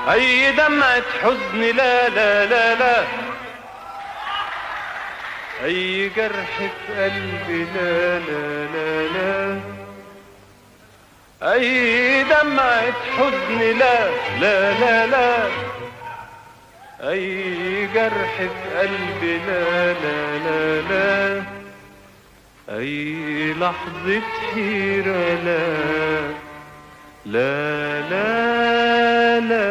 أي دمعة حزن لا لا لا لا، أي جرح في قلبي لا لا لا لا، أي دمعة حزن لا لا لا لا، أي جرح في قلبي لا لا لا لا، أي لحظة حيرة لا لا لا لا،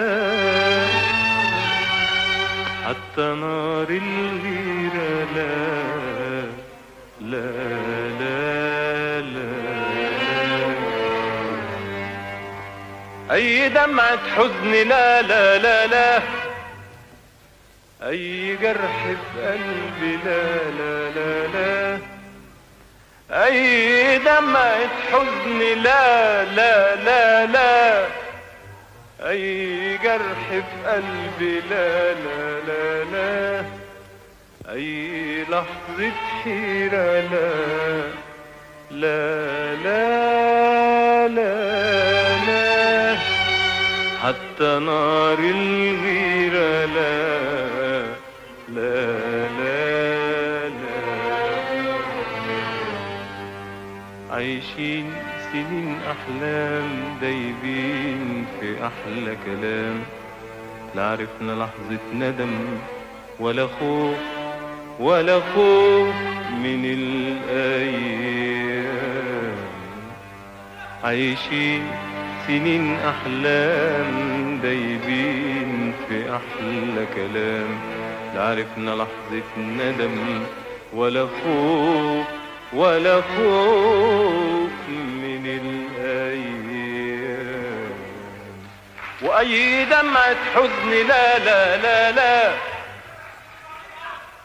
حتى نار الغيرة لا لا لا لا، أي دمعة حزن لا لا لا لا، أي جرح في قلبي لا لا لا لا، أي دمعة حزن لا لا لا لا، أي جرح في قلبي لا لا لا لا، أي لحظة حيرة لا لا لا لا لا، حتى نار الغيرة لا لا لا لا، عايشين سنين أحلام دايبين في أحلى كلام، لا عرفنا لحظة ندم ولا خوف ولا خوف من الأيام، عايشين سنين أحلام دايبين في أحلى كلام، لا عرفنا لحظة ندم ولا خوف ولا خوف من الأيام، وأي دمعة حزن لا لا لا لا،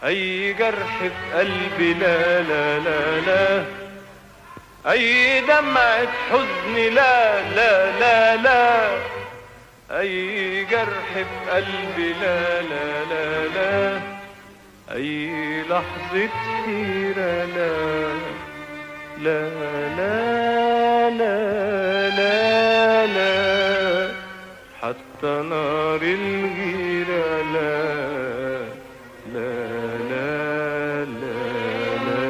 أي جرح في قلبي لا لا لا لا، أي دمعة حزن لا لا لا لا، أي جرح في قلبي لا لا لا لا، أي لحظة حيرة لا لا لا لا لا لا، حتى نار الغيرة لا لا لا لا لا،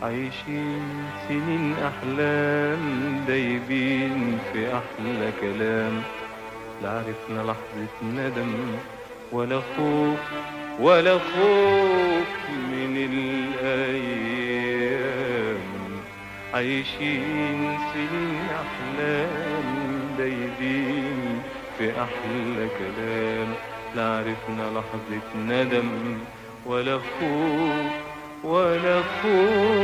عايشين سنين أحلام دايبين في أحلى كلام، لا عرفنا لحظة ندم ولا خوف ولا خوف من الأيام، عايشين سنين أحلام دايبين في أحلى كلام، لا عرفنا لحظة ندم ولا خوف ولا خوف